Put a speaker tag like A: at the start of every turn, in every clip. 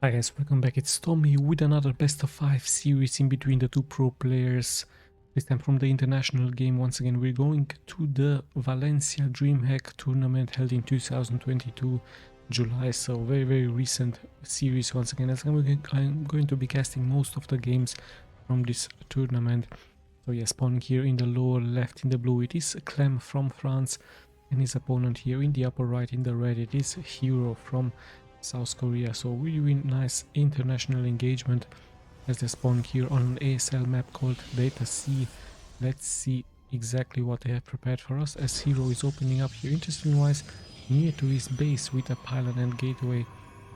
A: Hi guys, welcome back. It's Tommy with another best of 5 series in between the two pro players. This time from the international game. Once again, we're going to the Valencia Dreamhack tournament held in 2022 July. So very recent series once again. As I'm going to be casting most of the games from this tournament. So yeah, spawning here in the lower left in the blue, it is CLEM from France, and his opponent here in the upper right in the red, it is Hero from South Korea. So really nice international engagement as they spawn here on an ASL map called Data C. Let's see exactly what they have prepared for us, as Hero is opening up here, interesting wise, near to his base with a pylon and gateway.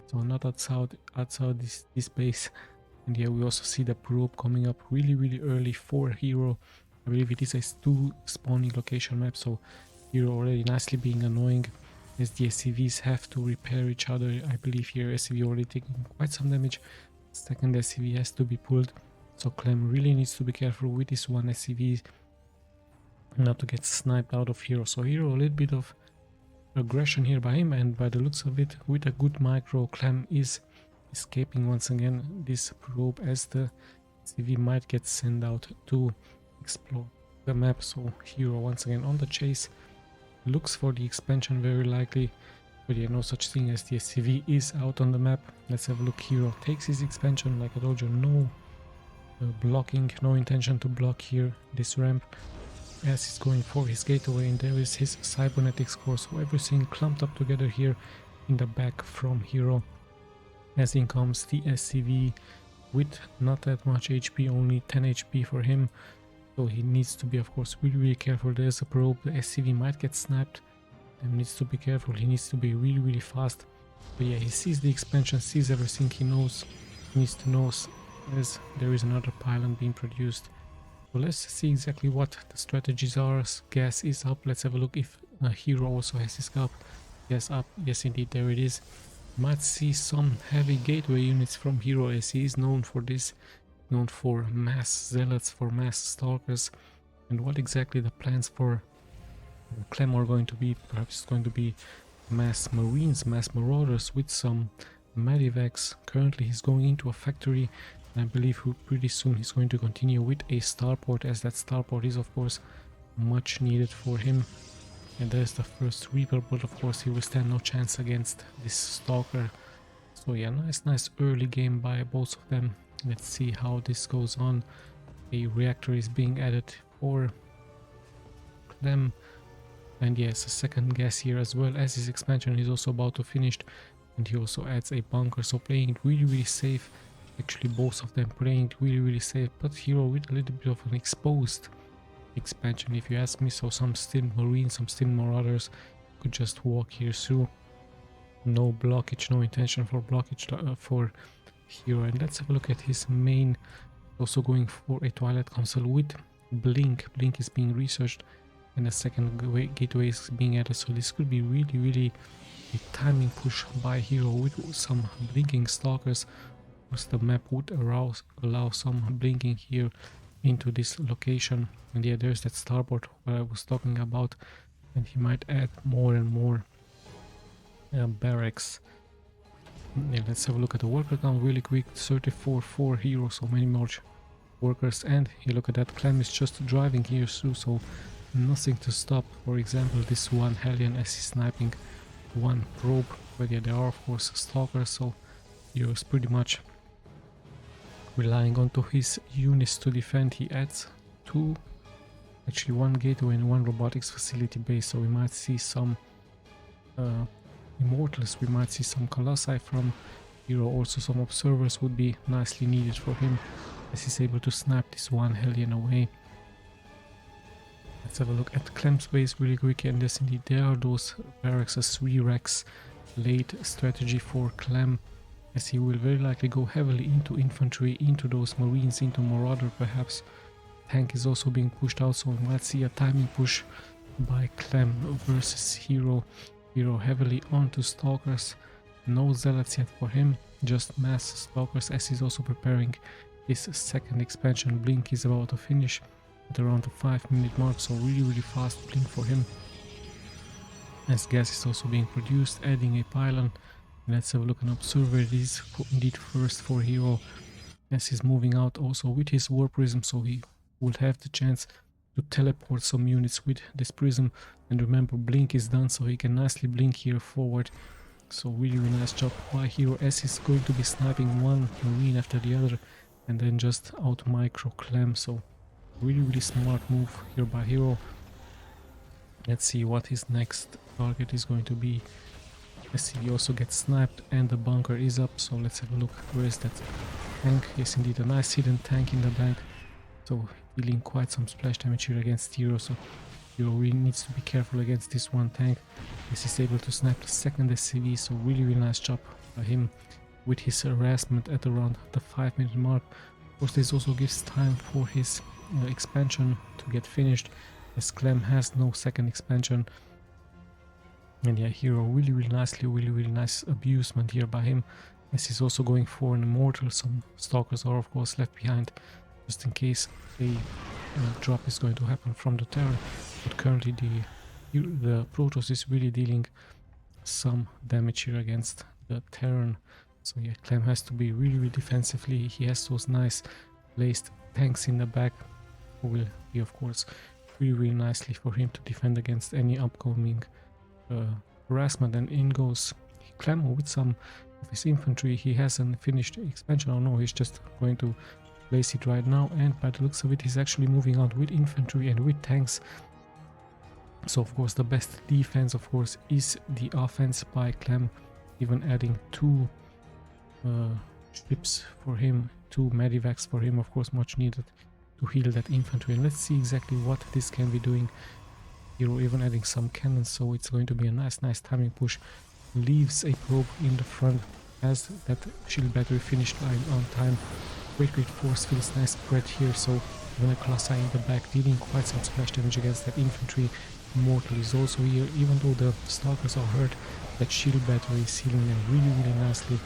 A: So not outside this base. And here we also see the probe coming up really early for Hero. I believe it is a 2 spawning location map, so Hero already nicely being annoying, as the SCVs have to repair each other. I believe here SCV already taking quite some damage. Second SCV has to be pulled, so CLEM really needs to be careful with this one SCV not to get sniped out of Hero. So Hero a little bit of aggression here by him, and by the looks of it, with a good micro, CLEM is escaping once again this probe, as the SCV might get sent out to explore the map. So Hero once again on the chase, looks for the expansion very likely, but yeah, no such thing as the SCV is out on the map. Let's have a look. Hero takes his expansion, like I told you, no blocking, no intention to block here this ramp, as he's going for his gateway, and there is his cybernetics core. So everything clumped up together here in the back from Hero, as in comes the SCV with not that much HP, only 10 HP for him. So he needs to be, of course, really careful. There's a probe, the SCV might get snapped, and needs to be careful. He needs to be really fast. But yeah, he sees the expansion, sees everything he knows, needs to know, as there is another pylon being produced. So let's see exactly what the strategies are. Gas is up. Let's have a look if Hero also has his up. Yes, up. Yes, indeed, there it is. Might see some heavy gateway units from Hero, as he is known for this. Known for mass zealots, for mass stalkers. And what exactly the plans for CLEM are going to be? Perhaps it's going to be mass marines, mass marauders with some medivacs. Currently he's going into a factory, and I believe pretty soon he's going to continue with a starport, as that starport is of course much needed for him. And there's the first Reaper, but of course he will stand no chance against this stalker. So yeah, nice early game by both of them. Let's see how this goes on. A reactor is being added for CLEM, and yes, a second gas here as well, as his expansion is also about to finish, and he also adds a bunker. So playing it really safe. Actually both of them playing it really safe, but Hero with a little bit of an exposed expansion, if you ask me. So some still marines, some still marauders could just walk here through. No blockage, no intention for blockage for Hero. And let's have a look at his main. Also going for a Twilight Council with Blink. Blink is being researched, and a second gateway is being added. So this could be really a timing push by Hero with some blinking stalkers. Of course, the map would allow some blinking here into this location. And yeah, there's that starboard where I was talking about, and he might add more and more barracks. Yeah, let's have a look at the worker count really quick. 34 for Hero, so many more workers. And you look at that, CLEM is just driving here through, so nothing to stop. For example, this one Hellion, as he's sniping one probe. But yeah, there are of course stalkers, so Hero is pretty much relying onto his units to defend. He adds one gateway and one robotics facility base, so we might see some Immortals, we might see some Colossi from Hero. Also some observers would be nicely needed for him, as he's able to snap this one Hellion away. Let's have a look at CLEM's base really quick, and yes indeed there are those barracks, as 3 racks late strategy for CLEM, as he will very likely go heavily into infantry, into those marines, into marauder perhaps. Tank is also being pushed out, so we might see a timing push by CLEM versus Hero. Hero heavily onto stalkers, no zealots yet for him, just mass stalkers, as he's also preparing his second expansion. Blink is about to finish at around the 5-minute mark, so really fast blink for him, as gas is also being produced, adding a pylon. Let's have a look and observe where it is indeed first for Hero, as he's moving out also with his War Prism, so he will have the chance to teleport some units with this prism. And remember, blink is done, so he can nicely blink here forward. So really, really nice job by Hero, as he's going to be sniping one Marine after the other and then just out micro CLEM. So really, really smart move here by Hero. Let's see what his next target is going to be. Let's see, he also gets sniped and the bunker is up, so let's have a look. Where is that tank? Yes, indeed, a nice hidden tank in the back. So dealing quite some splash damage here against Hero, so Hero really needs to be careful against this one tank. This is able to snap the second SCV, so really, really nice job by him with his harassment at around the 5-minute mark. Of course, this also gives time for his expansion to get finished, as CLEM has no second expansion. And yeah, Hero really, really nicely, really nice abusement here by him, as he's also going for an immortal. Some stalkers are of course left behind, just in case a drop is going to happen from the Terran. But currently the Protoss is really dealing some damage here against the Terran. So yeah, CLEM has to be really, really defensively. He has those nice placed tanks in the back, who will be of course really, really nicely for him to defend against any upcoming harassment. And in goes CLEM with some of his infantry. He hasn't finished expansion, or no, he's just going to place it right now, and by the looks of it, he's actually moving out with infantry and with tanks. So of course the best defense of course is the offense by CLEM, even adding 2 ships for him, 2 medivacs for him, of course much needed to heal that infantry. And let's see exactly what this can be doing. Hero even adding some cannons, so it's going to be a nice timing push. Leaves a probe in the front, has that shield battery finished line on time. Great force fields, nice spread here, so even a Colossi in the back dealing quite some splash damage against that infantry. Immortal is also here, even though the stalkers are hurt, that shield battery is healing them really nicely.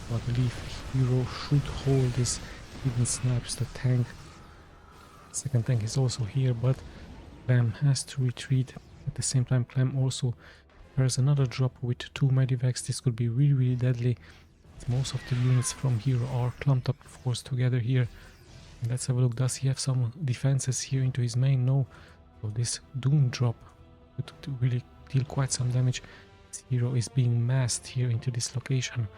A: So I believe Hero should hold this, even snipes the tank. Second tank is also here, but CLEM has to retreat. At the same time, CLEM also there's another drop with 2 medivacs. This could be really deadly. Most of the units from Hero are clumped up of course together here. And let's have a look, does he have some defenses here into his main? No. So this Doom drop would really deal quite some damage. This Hero is being massed here into this location.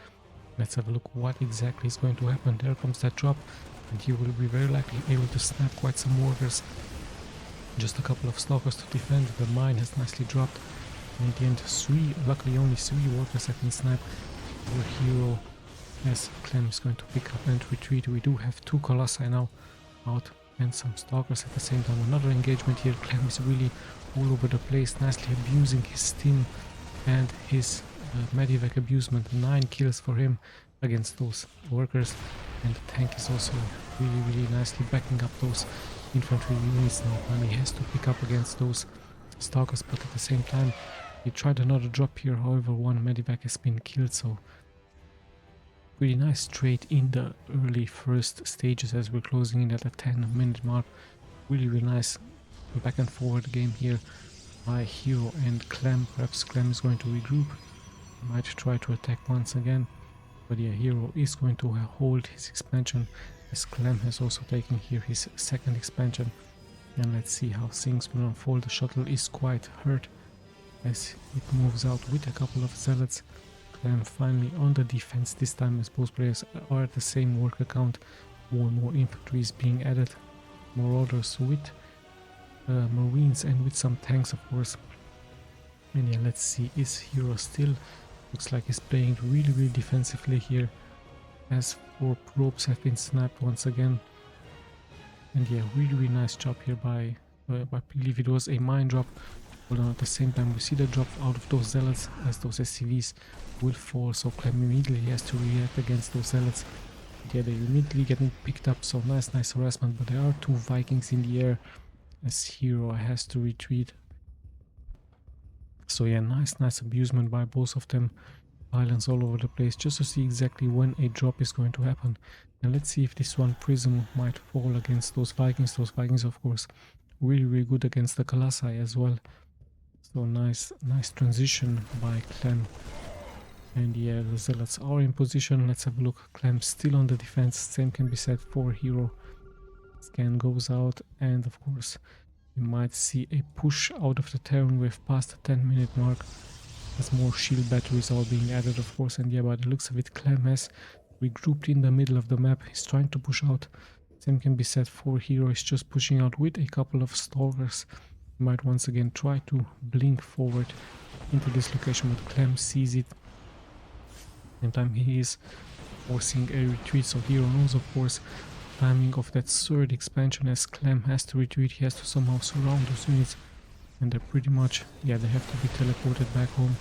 A: Let's have a look what exactly is going to happen. There comes that drop, and he will be very likely able to snap quite some workers. Just a couple of stalkers to defend. The mine has nicely dropped. And in the end, luckily only 3 workers have been sniped. Our Hero, as CLEM is going to pick up and retreat. We do have 2 Colossi now out and some stalkers at the same time. Another engagement here. CLEM is really all over the place, nicely abusing his stim and his medivac abusement. 9 kills for him against those workers, and the tank is also really nicely backing up those infantry units now, and he has to pick up against those stalkers. But at the same time, he tried another drop here, however 1 medivac has been killed. So pretty nice trade in the early first stages as we're closing in at a 10-minute mark. Really nice back and forward game here by Hero and CLEM. Perhaps CLEM is going to regroup, might try to attack once again, but yeah, Hero is going to hold his expansion, as CLEM has also taken here his second expansion. And let's see how things will unfold. The shuttle is quite hurt as it moves out with a couple of zealots. CLEM finally on the defense this time, as both players are at the same worker count. More and more infantry is being added, more orders with marines and with some tanks of course. And yeah, let's see, is Hero still, looks like he's playing really defensively here, as 4 probes have been snapped once again. And yeah, really nice job here by I believe it was a mine drop. Although at the same time we see the drop out of those zealots, as those SCVs will fall, so CLEM immediately has to react against those zealots. Yeah, they're immediately getting picked up, so nice harassment, but there are 2 Vikings in the air as Hero has to retreat. So yeah, nice abusement by both of them. Islands all over the place, just to see exactly when a drop is going to happen. And let's see if this one prism might fall against those Vikings. Those Vikings of course really good against the Colossi as well. So nice transition by CLEM. And yeah, the zealots are in position. Let's have a look. CLEM still on the defense. Same can be said for hero. Scan goes out, and of course we might see a push out of the Terran wave past the 10-minute mark as more shield batteries are being added, of course. And yeah, by the looks of it, CLEM has regrouped in the middle of the map. He's trying to push out. Same can be said for hero. He's just pushing out with a couple of stalkers. He might once again try to blink forward into this location, but CLEM sees it. Same time he is forcing a retreat, so hero knows, of course, timing of that third expansion. As CLEM has to retreat, he has to somehow surround those units, and they're pretty much, yeah, they have to be teleported back home.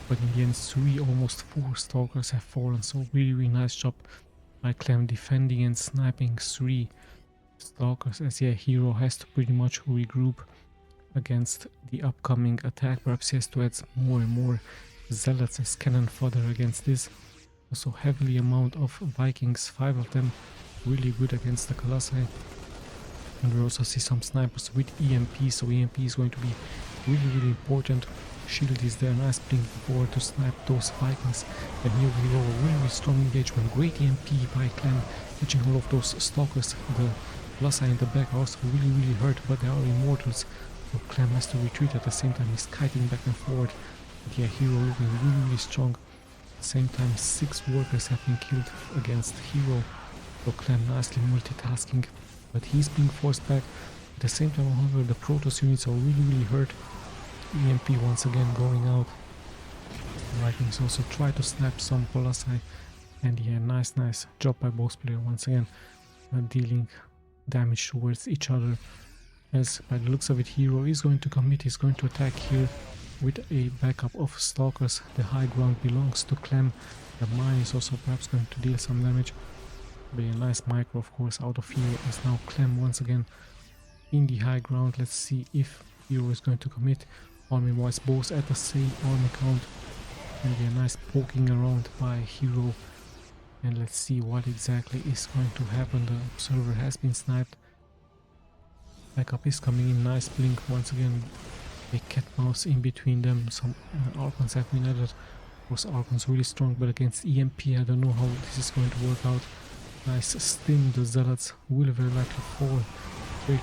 A: But in the end, 3, almost 4 stalkers have fallen, so really nice job by CLEM defending and sniping 3 stalkers, as yeah, hero has to pretty much regroup against the upcoming attack. Perhaps he has to add more and more zealots as cannon fodder against this. Also heavily amount of Vikings, 5 of them, really good against the Colossi. And we also see some snipers with EMP, so EMP is going to be really important. Shield is there, nice blink forward to snipe those Vikings. And here we go, really strong engagement, great EMP by CLEM, catching all of those stalkers. The Colossi in the back are also really hurt, but they are immortals, so CLEM has to retreat at the same time. He's kiting back and forward. But yeah, hero looking really strong. At the same time, 6 workers have been killed against hero, so CLEM nicely multitasking, but he's being forced back. At the same time, however, the Protoss units are really hurt. EMP once again going out. Vikings also try to snap some Colossi, and yeah, nice job by both players once again, dealing damage towards each other. As by the looks of it, hero is going to commit, he's going to attack here with a backup of stalkers. The high ground belongs to CLEM. The mine is also perhaps going to deal some damage. But a nice micro, of course, out of hero, as now CLEM once again in the high ground. Let's see if hero is going to commit. Army wise, both at the same army count. And a nice poking around by hero. And let's see what exactly is going to happen. The observer has been sniped. Backup is coming in, nice blink once again. A cat mouse in between them. Some Archons have been added. Of course, Archons really strong, but against EMP, I don't know how this is going to work out. Nice stim, the zealots will very likely fall.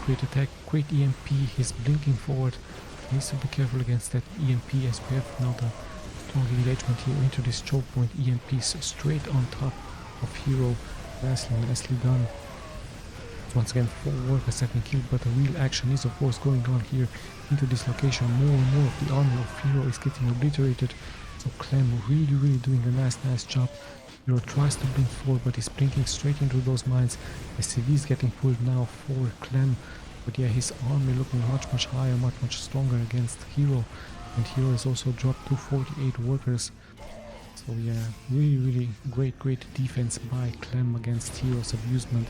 A: Great attack, great EMP, he's blinking forward. Needs to be careful against that EMP, as we have now the strong engagement here into this choke point. EMPs straight on top of hero. Nicely done. Once again, 4 workers have been killed, but the real action is of course going on here into this location. More and more of the army of hero is getting obliterated, so CLEM really doing a nice job. Hero tries to blink forward, but he's blinking straight into those mines. SCV is getting pulled now for CLEM, but yeah, his army looking much higher, much stronger against hero, and hero has also dropped to 48 workers. So yeah, really great defense by CLEM against hero's abusement,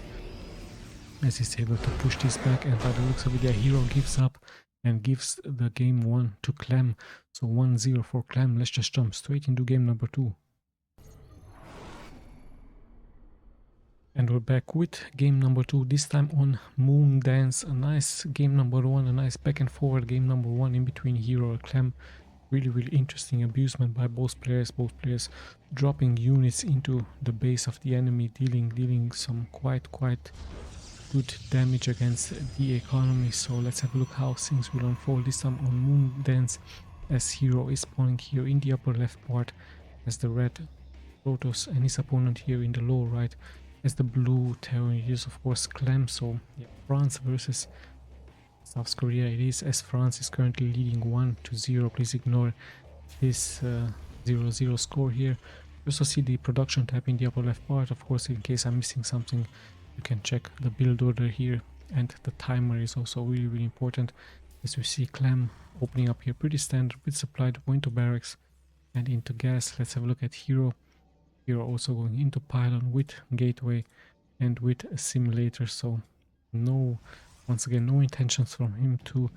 A: as he's able to push this back. And by the looks of it, yeah, hero gives up and gives the game 1 to CLEM. So 1-0 for CLEM. Let's just jump straight into game number 2. And we're back with game number 2, this time on Moon Dance. A nice game number 1, a nice back and forward game number 1 in between hero and CLEM. Really interesting abusement by both players dropping units into the base of the enemy, dealing some quite good damage against the economy. So let's have a look how things will unfold this time on Moon Dance, as hero is spawning here in the upper left part as the red Protoss, and his opponent here in the lower right as the blue Terran. It is of course CLEM. So yeah, France versus South Korea it is, as France is currently leading 1-0. Please ignore this 0-0 score here. You also see the production tab in the upper left part. Of course, in case I'm missing something, you can check the build order here, and the timer is also really important, as we see CLEM opening up here pretty standard with supply to go into barracks and into gas. Let's have a look at hero. Hero also going into pylon with gateway and with a simulator, so once again no intentions from him to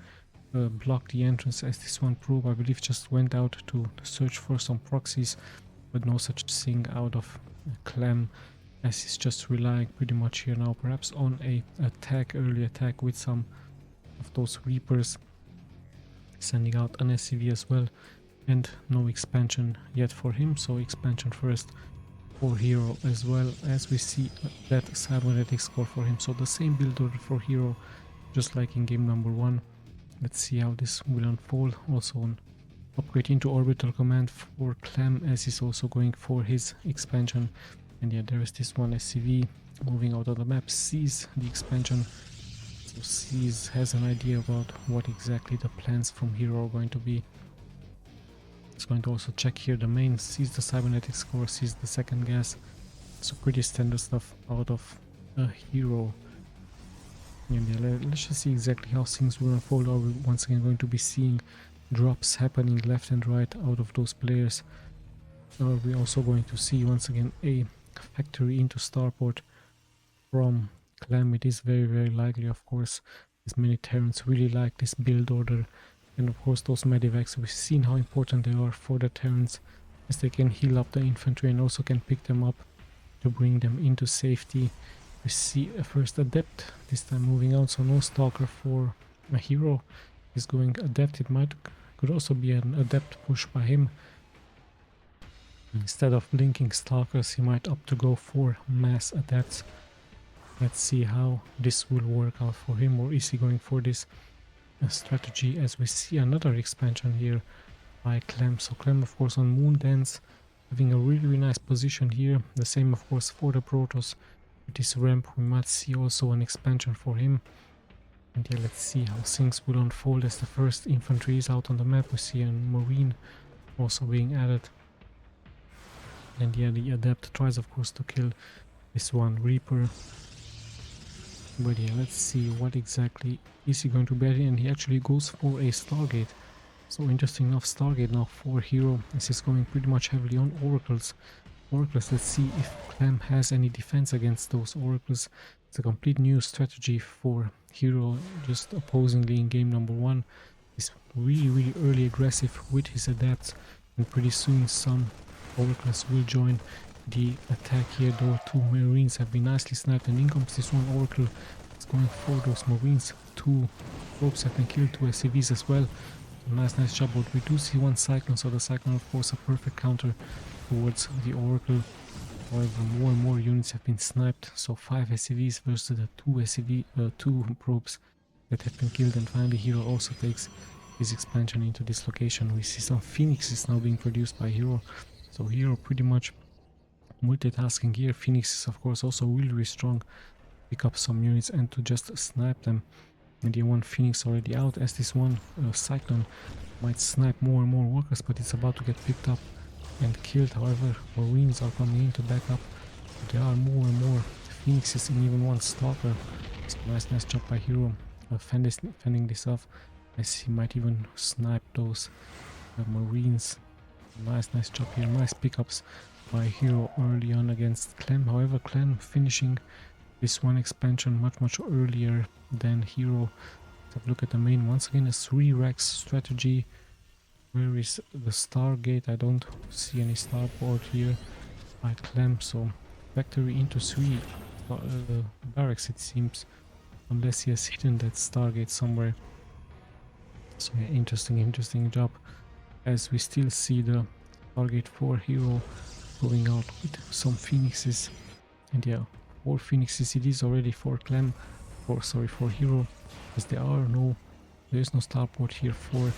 A: block the entrance, as this one probe I believe just went out to search for some proxies, but no such thing out of CLEM, as he's just relying pretty much here now perhaps on a early attack with some of those Reapers, sending out an SCV as well. and no expansion yet for him, so expansion first for hero, as well as we see that cybernetics core for him. So the same build order for hero, just like in game number 1. Let's see how this will unfold. Also on upgrade into orbital command for CLEM, as he's also going for his expansion. And yeah, there is this one SCV moving out of the map, sees the expansion, so has an idea about what exactly the plans from hero are going to be. It's going to also check here the main, sees the cybernetics core, sees the second gas. So pretty standard stuff out of a hero. And yeah, let's just see exactly how things will unfold. Are we once again going to be seeing drops happening left and right out of those players? Are we also going to see once again a factory into starport from CLEM? It is very, very likely, of course, as many Terrans really like this build order. And of course those medivacs, we've seen how important they are for the Terrans, as they can heal up the infantry and also can pick them up to bring them into safety. We see a first adept this time moving out, so no stalker for a hero. He's going adept. It could also be an adept push by him. Instead of blinking stalkers, he might opt to go for mass adepts. Let's see how this will work out for him, or is he going for this strategy, as we see another expansion here by CLEM. So CLEM, of course, on Moon Dance, having a really nice position here. The same, of course, for the Protoss. With this ramp, we might see also an expansion for him. And yeah, let's see how things will unfold as the first infantry is out on the map. We see a Marine also being added. And yeah, the adept tries, of course, to kill this one Reaper. But yeah, let's see what exactly is he going to be adding, and he actually goes for a Stargate. So interesting enough, Stargate now for hero, as he's going pretty much heavily on oracles. Let's see if CLEM has any defense against those oracles. It's a complete new strategy for hero, just opposingly in game number 1. He's really early aggressive with his adepts, and pretty soon some oracles will join the attack here. Though 2 Marines have been nicely sniped, and in comes this one oracle. It's going for those Marines. 2 probes have been killed, 2 SCVs as well. So nice job, but we do see 1 Cyclone, so the Cyclone, of course, a perfect counter towards the oracle. However, more and more units have been sniped, so 5 SCVs versus the 2 probes that have been killed. And finally hero also takes his expansion into this location. We see some Phoenixes now being produced by hero, so hero pretty much multitasking here. Phoenix is, of course, also really strong. Pick up some units and to just snipe them. And the one Phoenix already out, as this one Cyclone might snipe more and more workers, but it's about to get picked up and killed. However, Marines are coming in to back up. There are more and more Phoenixes and even 1 Stalker. So nice job by hero fending this off, as he might even snipe those Marines. Nice job here. Nice pickups by hero early on against CLEM. However, CLEM finishing this one expansion much earlier than hero. Let's have a look at the main. Once again, a 3 racks strategy. Where is the Stargate? I don't see any starport here by CLEM, so factory into 3 barracks, it seems, unless he has hidden that Stargate somewhere. So yeah, interesting job, as we still see the Stargate for hero going out with some Phoenixes. And yeah, 4 Phoenixes it is already for CLEM, for hero, as there is no starport here for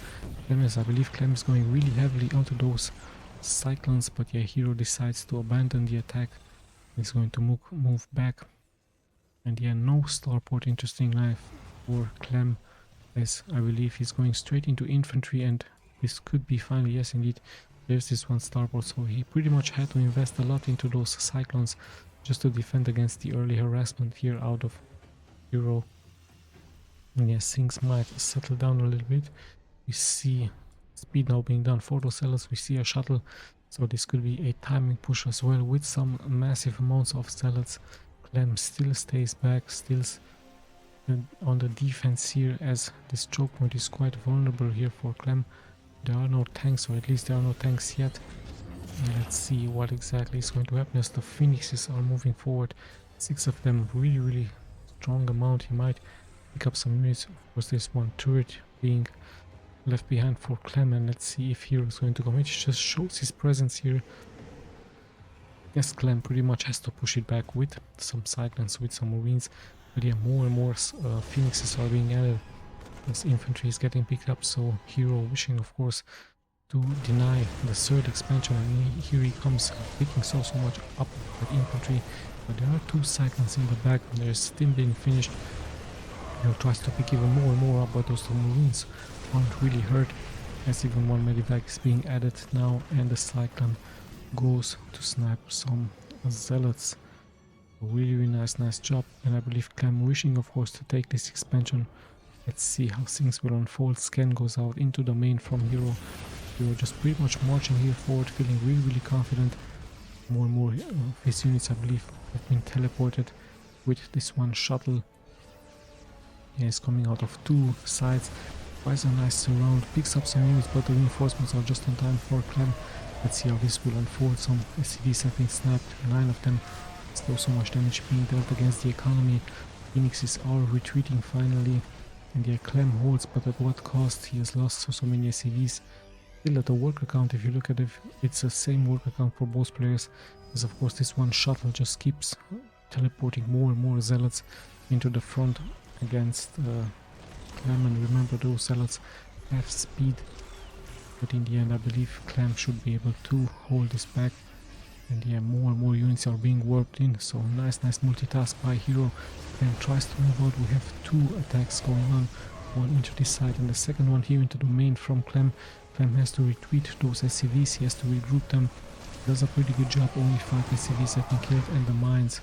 A: CLEM, as I believe CLEM is going really heavily onto those Cyclones. But yeah, hero decides to abandon the attack. He's going to move back. And yeah, no starport, interesting life for CLEM, as I believe he's going straight into infantry, and this could be finally, yes indeed, there's this one starport. So he pretty much had to invest a lot into those Cyclones just to defend against the early harassment here out of hero. And yes, things might settle down a little bit. We see speed now being done for those zealots. We see a shuttle, so this could be a timing push as well with some massive amounts of zealots. CLEM still stays back, still on the defense here, as this choke point is quite vulnerable here for CLEM. There are no tanks, or at least there are no tanks yet. And let's see what exactly is going to happen as the Phoenixes are moving forward. 6 of them, really strong amount. He might pick up some units. Of course, there's one turret being left behind for CLEM, and let's see if Hero is going to commit. He just shows his presence here. Yes, CLEM pretty much has to push it back with some cyclones, with some marines, but yeah, more and more phoenixes are being added as infantry is getting picked up, so Hero wishing of course to deny the third expansion, and here he comes picking so much up with infantry, but there are two cyclones in the back and they're still being finished. Hero tries to pick even more and more up, but those two marines aren't really hurt, as even one medivac is being added now, and the cyclone goes to snipe some zealots. Really nice job, and I believe CLEM wishing of course to take this expansion. Let's see how things will unfold. Scan goes out into the main from Hero. Hero just pretty much marching here forward, feeling really confident. More and more of his units, I believe, have been teleported with this one shuttle. Yeah, it's coming out of two sides. Tries a nice surround, picks up some units, but the reinforcements are just on time for CLEM. Let's see how this will unfold. Some SCVs have been sniped, 9 of them. Still so much damage being dealt against the economy. Phoenixes are retreating finally, and yeah, CLEM holds, but at what cost? He has lost so many SCVs. Still at the worker count, if you look at it, it's the same worker count for both players, as of course this one shuttle just keeps teleporting more and more zealots into the front against CLEM, and remember those zealots have speed, but in the end I believe CLEM should be able to hold this back. And yeah, more and more units are being warped in, so nice multitask by Hero. CLEM tries to move out. We have two attacks going on, one into this side and the second one here into the main from CLEM. CLEM has to retreat those SCVs, he has to regroup them. Does a pretty good job, only 5 SCVs have been killed, and the mines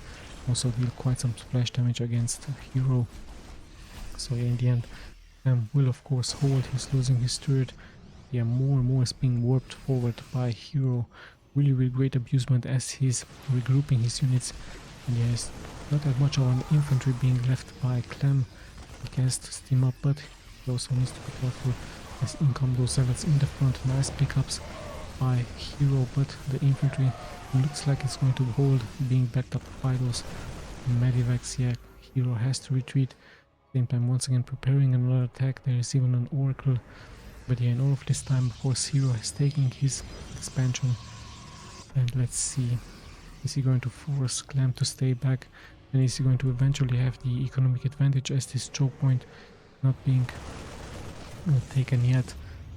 A: also deal quite some splash damage against Hero. So yeah, in the end, CLEM will of course hold. He's losing his turret. Yeah, more and more is being warped forward by Hero. Really great abusement as he's regrouping his units, and yeah, there's not that much of an infantry being left by CLEM. He has to steam up, but he also needs to be careful as in come those zealots in the front. Nice pickups by Hero, but the infantry looks like it's going to hold, being backed up by those medivacs. Yeah, Hero has to retreat. Same time, once again preparing another attack. There is even an oracle, but yeah, in all of this time, of course, Hero is taking his expansion. And let's see, is he going to force CLEM to stay back, and is he going to eventually have the economic advantage as this choke point not being taken yet?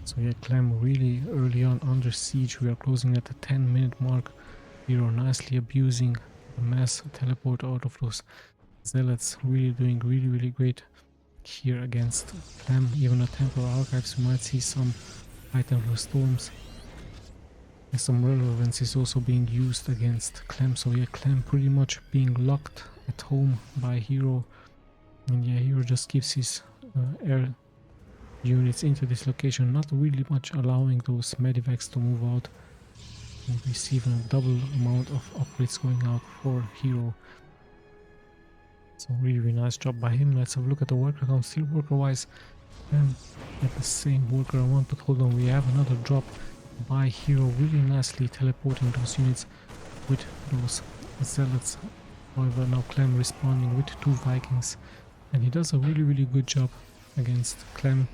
A: So yeah, CLEM really early on under siege. We are closing at the 10-minute mark. Hero nicely abusing the mass teleport out of those zealots, really doing really great here against CLEM. Even at Temporal Archives we might see some item for storms. And some relevance is also being used against CLEM, so yeah, CLEM pretty much being locked at home by Hero. And yeah, Hero just gives his air units into this location, not really much allowing those medivacs to move out. And receiving a double amount of upgrades going out for Hero. So really nice job by him. Let's have a look at the worker count. Still worker wise, at the same worker amount, but hold on, we have another drop by Hero, really nicely teleporting those units with those zealots. However, now CLEM responding with 2 Vikings, and he does a really good job against CLEM,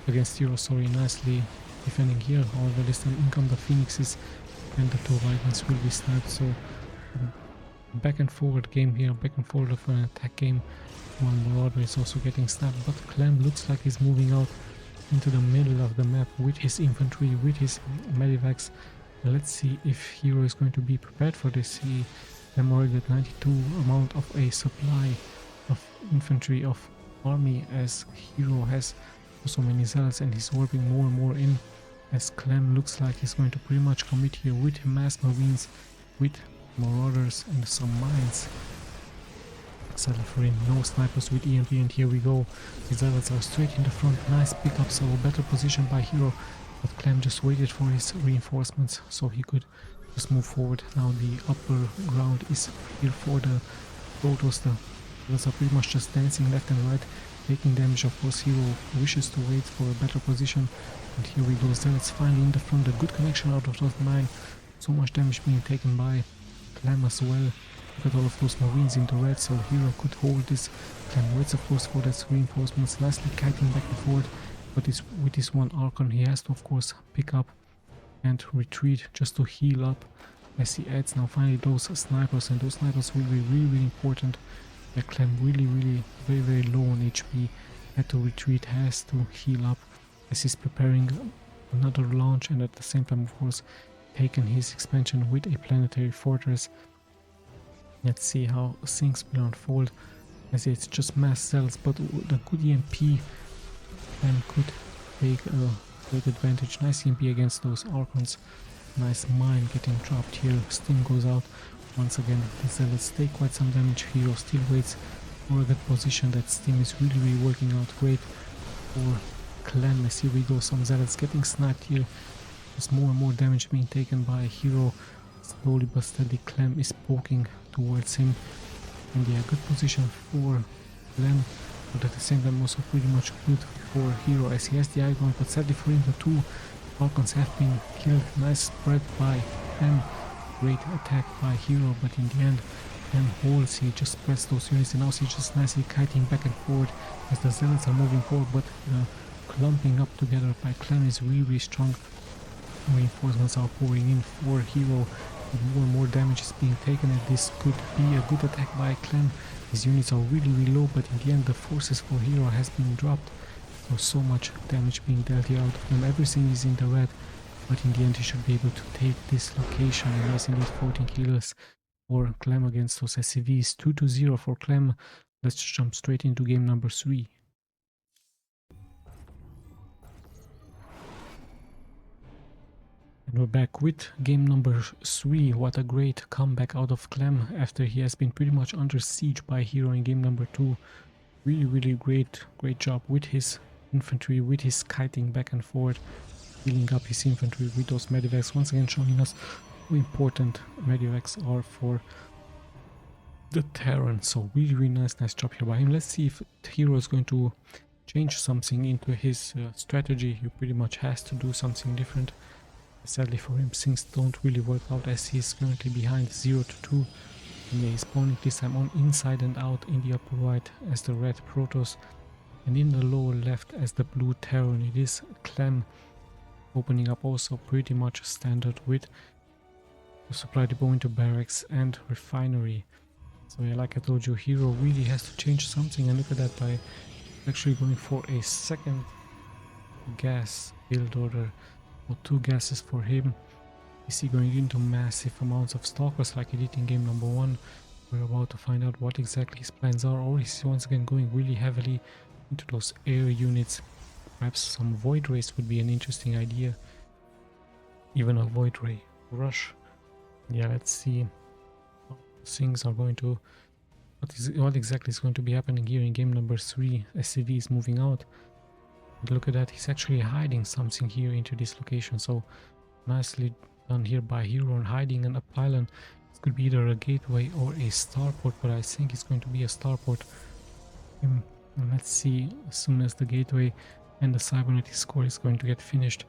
A: against Hero, sorry, nicely defending here. However, this time in come the Phoenixes and the 2 Vikings will be sniped, so back and forward game here, back and forward of an attack game. One Marauder is also getting sniped, but CLEM looks like he's moving out into the middle of the map with his infantry, with his medivacs. Let's see if Hero is going to be prepared for this. He demorated 92 amount of a supply of infantry of army, as Hero has so many zealots and he's warping more and more in, as CLEM looks like he's going to pretty much commit here with mass marines, with marauders and some mines. Settle for him, no snipers with EMP, and here we go. The zealots are straight in the front, nice pickup, so better position by Hero, but CLEM just waited for his reinforcements so he could just move forward. Now the upper ground is here for the Protoss. The zealots are pretty much just dancing left and right, taking damage. Of course, Hero wishes to wait for a better position, and here we go. Zealots finally in the front, a good connection out of those 9. So much damage being taken by CLEM as well. Look at all of those marines in the red, so Hero could hold this clan reds of course for that reinforcements, nicely kiting back and forth, but with this one Archon he has to of course pick up and retreat just to heal up as he adds now finally those snipers, and those snipers will be really important. The clan really very low on HP, had to retreat, has to heal up as he's preparing another launch, and at the same time of course taken his expansion with a planetary fortress. Let's see how things will unfold, as it's just mass cells, but the good EMP and could take a great advantage. Nice EMP against those Archons, nice mine getting dropped here, steam goes out once again. The Zealots take quite some damage. Hero still waits for a good position. That steam is really working out great for clan. As here we go, some Zealots getting sniped here. There's more and more damage being taken by Hero. Slowly but steadily Clem is poking towards him, and yeah, good position for Clem, but at the same time also pretty much good for Hero as he has the icon, but sadly for him the two Falcons have been killed. Nice spread by Clem, great attack by Hero, but in the end Clem holds, he just spreads those units, and now he's just nicely kiting back and forth as the Zealots are moving forward, but clumping up together by Clem is really strong. Reinforcements are pouring in for Hero, and more damage is being taken, and this could be a good attack by Clem. His units are really low, but in the end the forces for Hero has been dropped, so much damage being dealt here out of them. Everything is in the red, but in the end he should be able to take this location, and nice indeed 14 kills for Clem against those SCVs. 2-0 for Clem. Let's just jump straight into game number 3. And we're back with game number 3. What a great comeback out of Clem after he has been pretty much under siege by Hero in game number 2. Really great job with his infantry, with his kiting back and forth, healing up his infantry with those medivacs, once again showing us how important medivacs are for the Terran. So really nice job here by him. Let's see if Hero is going to change something into his strategy. He pretty much has to do something different. Sadly for him, things don't really work out as he's currently behind 0-2. And he's spawning this time on inside and out in the upper right as the red Protoss, and in the lower left as the blue Terran. It is Clem opening up also pretty much standard with the supply depot into barracks and refinery. So yeah, like I told you, Hero really has to change something, and look at that, by actually going for a second gas build order. 2 gases for him. Is he going into massive amounts of stalkers like he did in game number 1? We're about to find out what exactly his plans are, or is he once again going really heavily into those air units? Perhaps some void rays would be an interesting idea. Even a void ray rush. Yeah, let's see how things are going to... What exactly is going to be happening here in game number 3. SCV is moving out. And look at that, he's actually hiding something here into this location, so nicely done here by Hero on hiding an up pylon. It could be either a gateway or a starport, but I think it's going to be a starport. And let's see, as soon as the gateway and the cybernetic score is going to get finished,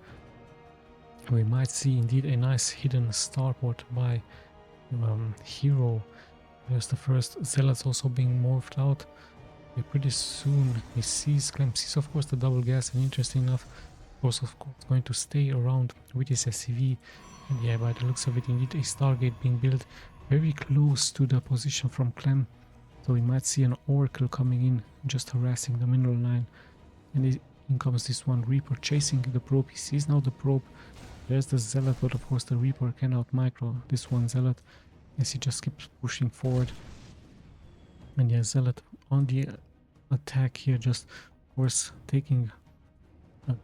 A: we might see indeed a nice hidden starport by Hero. There's the first Zealots also being morphed out. Pretty soon he sees Clem sees of course the double gas, and interesting enough also of course going to stay around with his SCV. And yeah, by the looks of it, indeed a Stargate being built very close to the position from Clem, so we might see an Oracle coming in just harassing the mineral line. And in comes this one Reaper chasing the probe. He sees now the probe. There's the Zealot, but of course the Reaper cannot micro this one Zealot as he just keeps pushing forward. And yeah, Zealot on the attack here, just of course taking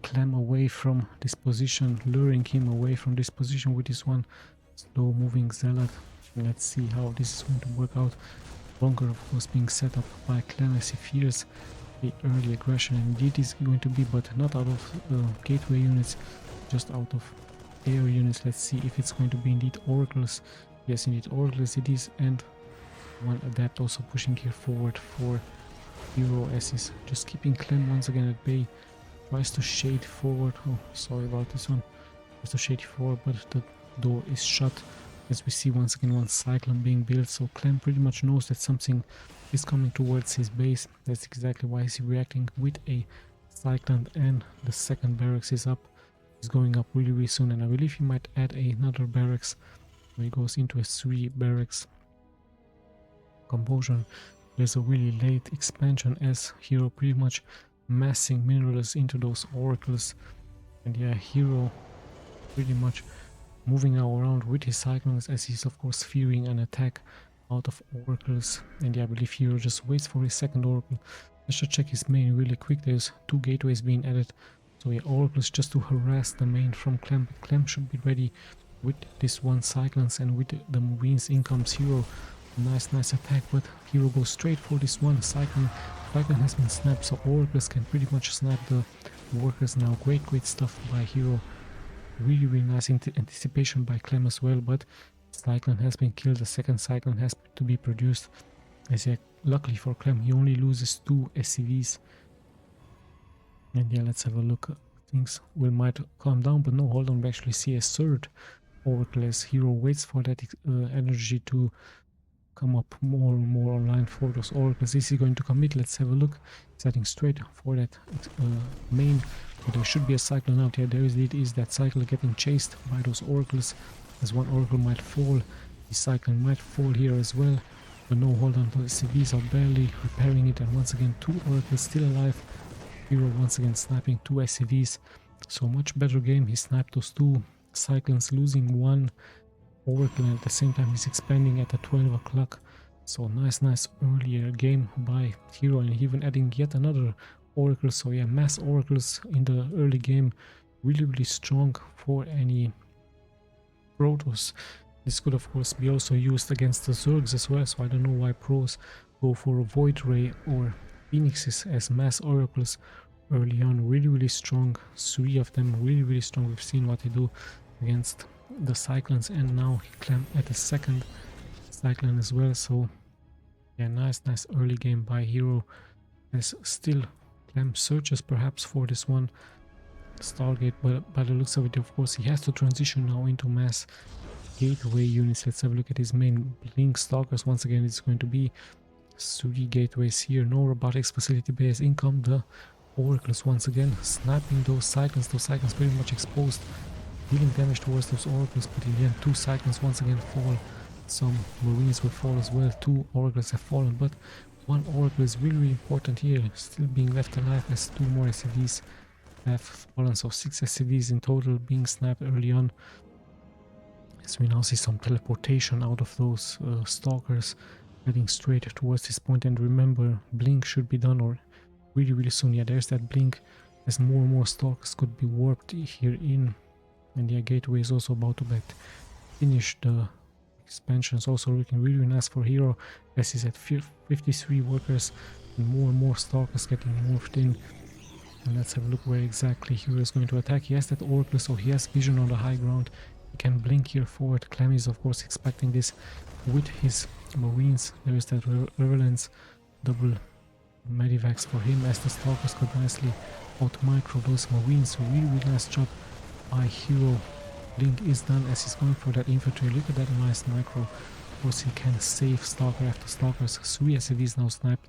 A: Clem away from this position, luring him away from this position with this one slow moving Zealot. Let's see how this is going to work out. Bunker of course being set up by Clem as he fears the early aggression, and indeed is going to be, but not out of gateway units, just out of air units. Let's see if it's going to be indeed Oracles. Yes, indeed Oracles it is, and one Adept also pushing here forward for Hero as he's just keeping Clem once again at bay. Tries to shade forward. Oh, sorry about this one. Tries to shade forward, but the door is shut as we see once again one cyclone being built. So CLEM pretty much knows that something is coming towards his base. That's exactly why he's reacting with a cyclone, and the second barracks is up. It's going up really soon, and I believe he might add another barracks. So he goes into a 3 barracks composition. There's a really late expansion as Hero pretty much massing minerals into those oracles, and yeah, Hero pretty much moving now around with his cyclones as he's of course fearing an attack out of oracles. And yeah, I believe Hero just waits for his second oracle. Let's just check his main really quick. There's 2 gateways being added, so yeah, oracles just to harass the main from CLEM. CLEM should be ready with this one cyclones, and with the marines in comes Hero. Nice attack, but Hero goes straight for this one cyclone. Cyclone has been snapped, so oracles can pretty much snap the workers now. Great stuff by Hero. Really nice anticipation by CLEM as well, but cyclone has been killed. The second cyclone has to be produced. As yeah, luckily for CLEM, he only loses 2 SCVs. And yeah, let's have a look. Things might calm down, but no, hold on, we actually see a third oracle as Hero waits for that energy to come up more and more online for those oracles. Is he going to commit? Let's have a look. He's heading straight for that main. So there should be a cyclone out here. There is that cycle getting chased by those oracles, as one oracle might fall. The cyclone might fall here as well, but no, hold on, the CVs are barely repairing it, and once again 2 oracles still alive. Hero once again sniping 2 SCVs. So much better game. He sniped those 2 cyclones, losing 1 oracle, and at the same time he's expanding at the 12 o'clock. So nice earlier game by Hero, and even adding yet another oracle. So yeah, mass oracles in the early game, really strong for any Protoss. This could of course be also used against the Zergs as well, so I don't know why pros go for a Void Ray or Phoenixes as mass oracles early on. Really strong, 3 of them really strong. We've seen what they do against the cyclones, and now he clamped at the second cyclone as well. So yeah, nice early game by Hero, as still CLEM searches perhaps for this one Stargate, but by the looks of it, of course, he has to transition now into mass gateway units. Let's have a look at his main Blink Stalkers. Once again, it's going to be 3 gateways here. No robotics facility base. In come the oracles once again, snapping those cyclones. Those cyclones pretty much exposed, dealing damage towards those oracles, but in the end 2 cyclones once again fall. Some marines will fall as well. 2 oracles have fallen, but 1 oracle is really important here, still being left alive, as 2 more SCVs have fallen. So 6 SCVs in total being snapped early on, as we now see some teleportation out of those stalkers heading straight towards this point. And remember, blink should be done or really soon. Yeah, there's that blink, as more and more stalkers could be warped here in. And yeah, gateway is also about to get finished. The expansion is also looking really nice for Hero, as he's at 53 workers and more stalkers getting morphed in. And let's have a look where exactly Hero is going to attack. He has that oracle, so he has vision on the high ground. He can blink here forward. CLEM is of course expecting this with his marines. There is that relevance double medivacs for him, as the stalkers could nicely out micro those marines. So really nice job by Hero. Blink is done as he's going for that infantry. Look at that nice micro. Of course he can save stalker after stalkers. 3 SCVs now sniped.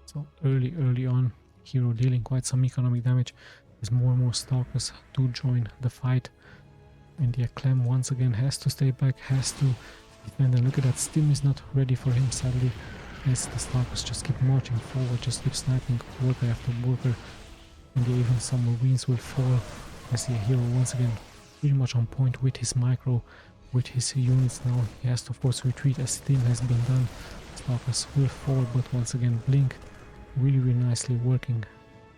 A: So early on, Hero dealing quite some economic damage as more and more stalkers to join the fight. And yeah, CLEM once again has to stay back, has to defend. And look at that, Stim is not ready for him sadly, as the stalkers just keep marching forward, just keep sniping worker after worker. And yeah, even some marines will fall, as the Hero once again pretty much on point with his micro, with his units. Now he has to of course retreat as Stim has been done. Stalkers will fall, but once again blink really nicely working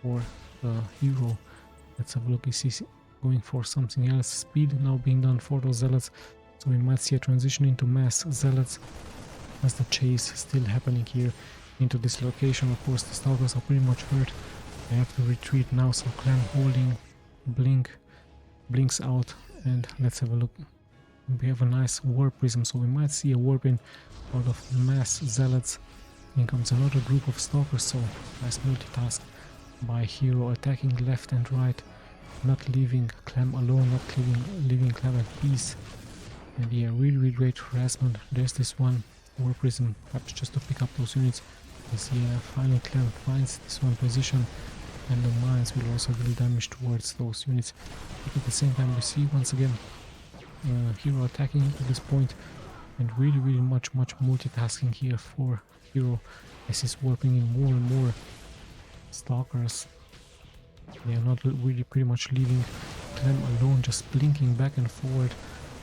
A: for the Hero. Let's have a look. Is he going for something else? Speed now being done for those zealots, so we might see a transition into mass zealots as the chase still happening here into this location. Of course the stalkers are pretty much hurt, they have to retreat now, so CLEM holding blinks out. And let's have a look, we have a nice warp prism, so we might see a warping out of mass zealots. In comes another group of stalkers, so nice multitask by Hero, attacking left and right, not leaving CLEM alone, not leaving CLEM at peace. And yeah, really great harassment. There's this one War Prism, perhaps just to pick up those units. As yeah, finally CLEM finds this one position, and the mines will also deal damage towards those units. But at the same time, we see once again Hero attacking at this point, and really much multitasking here for Hero as he's warping in more and more stalkers. They are not really pretty much leaving CLEM alone, just blinking back and forward,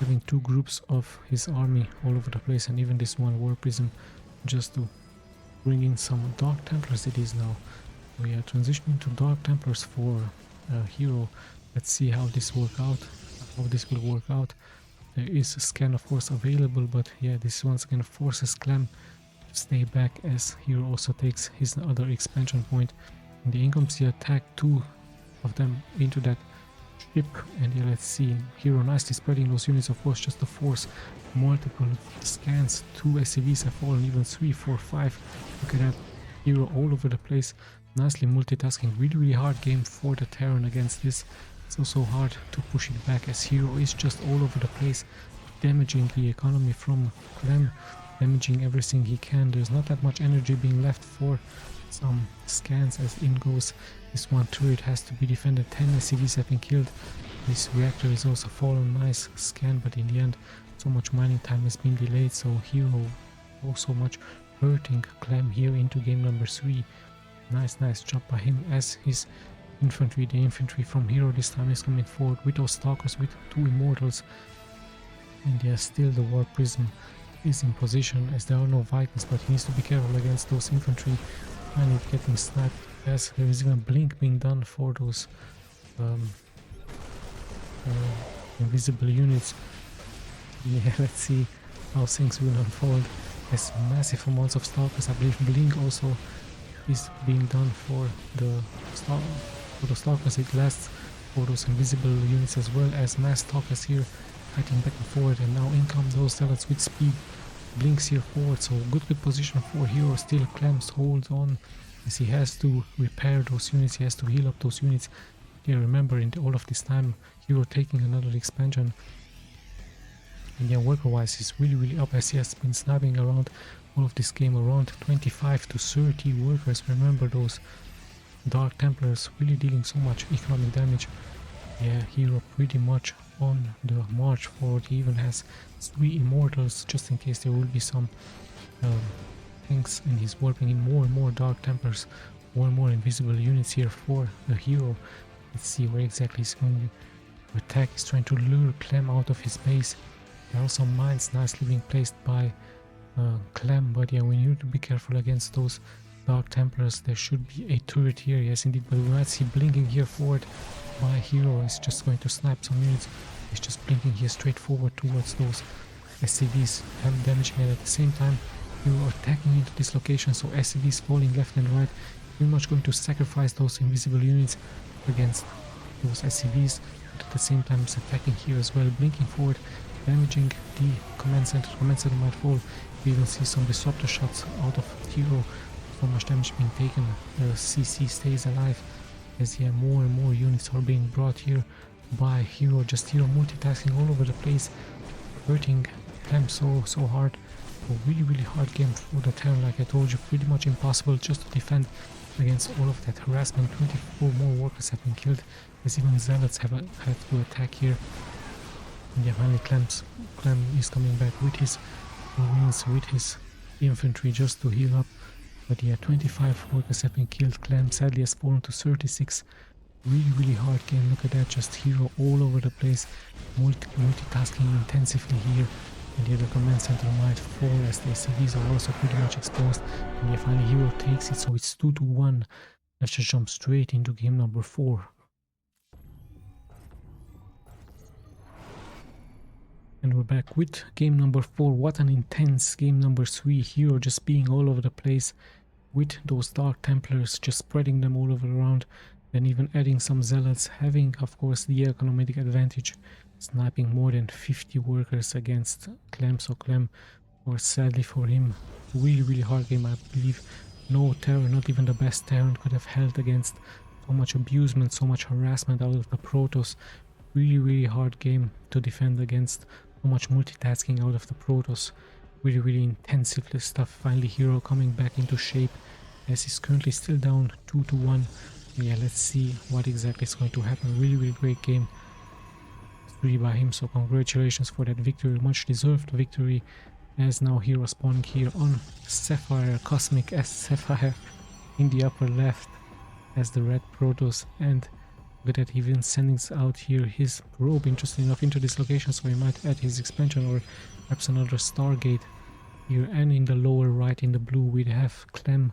A: having two groups of his army all over the place, and even this one War Prism just to bring in some Dark Templars it is now. We are transitioning to Dark Templars for Hero. Let's see how this will work out. There is a scan of course available, but yeah, this once again forces CLEM to stay back as Hero also takes his other expansion point. In the incomes he attacked two of them into that ship, and yeah, let's see, Hero nicely spreading those units of course just to force multiple scans. 2 SCVs have fallen, even 3, 4, 5. Look at that, Hero all over the place, nicely multitasking. Really hard game for the Terran against this. It's also hard to push it back as Hero is just all over the place, damaging the economy from CLEM, damaging everything he can. There's not that much energy being left for some scans as in goes. This one turret has to be defended. 10 SCVs have been killed. This reactor is also fallen. Nice scan, but in the end so much mining time has been delayed, so Hero also much hurting CLEM here into game number 3. Nice job by him as his infantry, the infantry from Hero this time is coming forward with those stalkers, with 2 immortals. And yeah, still the War Prism is in position as there are no Vikings, but he needs to be careful against those infantry and getting sniped, as there is even a blink being done for those invisible units. Yeah, let's see how things will unfold as massive amounts of stalkers. I believe blink also is being done for the stalkers. It lasts for those invisible units as well, as mass stalkers here fighting back and forward, and now in come those zealots with speed. Blinks here forward, so good position for Hero. Still CLEM holds on as he has to repair those units, he has to heal up those units. Yeah, remember in all of this time Hero taking another expansion, and yeah, worker wise he's really up as he has been sniping around all of this game, around 25 to 30 workers. Remember those Dark Templars really dealing so much economic damage. Yeah, Hero pretty much on the march forward. He even has 3 immortals just in case there will be some tanks, and he's warping in more and more Dark Templars, more and more invisible units here for the Hero. Let's see where exactly he's going to attack. He's trying to lure CLEM out of his base. There are also mines nicely being placed by CLEM, but yeah, we need to be careful against those Dark Templars. There should be a turret here, yes indeed, but we might see blinking here forward by Hero. Is just going to snipe some units. He's just blinking here straight forward towards those SCVs, damaging it at the same time. Hero attacking into this location, so SCVs falling left and right. Pretty much going to sacrifice those invisible units against those SCVs, but at the same time he's attacking here as well, blinking forward, damaging the command center. Command center might fall. We even see some disruptor shots out of Hero. So much damage being taken. The CC stays alive as yeah, more and more units are being brought here by Hero. Just Hero multitasking all over the place, hurting them so hard. A really hard game for the Terran, like I told you, pretty much impossible just to defend against all of that harassment. 24 more workers have been killed, as even zealots have had to attack here. And yeah, finally CLEM is coming back with his marines, with his infantry just to heal up. But yeah, 25 workers have been killed. CLEM sadly has fallen to 36. Really hard game. Look at that, just Hero all over the place, multitasking intensively here. And yeah, the command center might fall as the SCVs are also pretty much exposed. And yeah, finally Hero takes it, so it's 2-1. Let's just jump straight into game number 4. And we're back with game number 4. What an intense game number 3. Hero just being all over the place with those Dark Templars, just spreading them all over around. Then even adding some zealots, having of course the economic advantage, sniping more than 50 workers against CLEM. So CLEM, or sadly for him, really hard game. I believe no Terran, not even the best Terran, could have held against so much abusement, so much harassment out of the Protoss. Really hard game to defend against So much multitasking out of the Protoss. Really intensive stuff. Finally Hero coming back into shape as he's currently still down 2-1. Yeah, let's see what exactly is going to happen. Really great game. 3 by him, so congratulations for that victory. Much deserved victory, as now Hero spawning here on Sapphire, Cosmic as Sapphire in the upper left as the red Protoss, and look at that, even sending out here his probe, interesting enough, into this location, so he might add his expansion or perhaps another Stargate here. And in the lower right in the blue we have CLEM,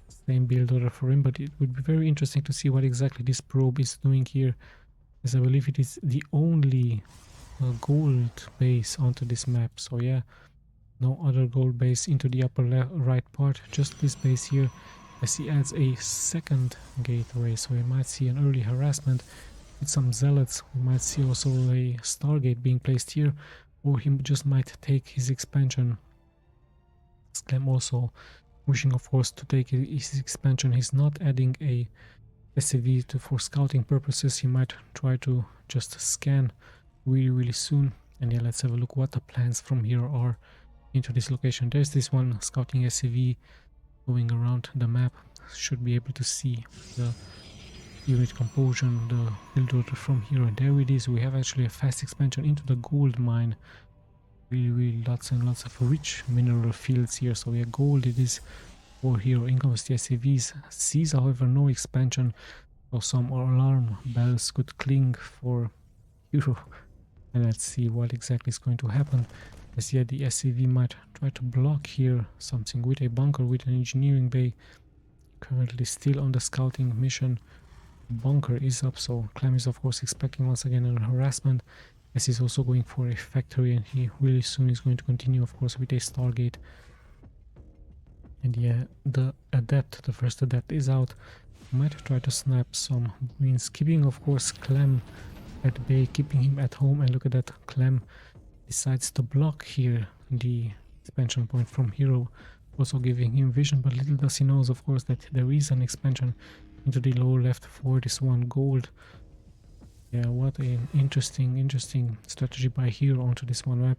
A: same build order for him, but it would be very interesting to see what exactly this probe is doing here, as I believe it is the only gold base onto this map. So yeah, no other gold base into the upper right part, just this base here, as he adds a second gateway. So we might see an early harassment with some zealots. We might see also a Stargate being placed here, or he just might take his expansion. CLEM also wishing, of course, to take his expansion. He's not adding a SCV for scouting purposes. He might try to just scan really soon. And yeah, let's have a look what the plans from here are into this location. There's this one scouting SCV going around the map. Should be able to see the unit composition, the build order from here. And there it is. We have actually a fast expansion into the gold mine. Really lots and lots of rich mineral fields here. So yeah, gold it is for Hero. In comes the SCVs. Sees, however, no expansion, so some alarm bells could cling for Hero. And let's see what exactly is going to happen. As yet the SCV might try to block here something with a bunker, with an engineering bay. Currently still on the scouting mission. Bunker is up, so CLEM is of course expecting once again a harassment, as he's also going for a factory, and he really soon is going to continue, of course, with a Stargate. And yeah, the first adept is out. Might try to snap some Marines, keeping of course CLEM at bay, keeping him at home. And look at that, CLEM decides to block here the expansion point from Hero, also giving him vision, but little does he knows, of course, that there is an expansion into the lower left for this one gold. Yeah, what an interesting strategy by Hero onto this one map.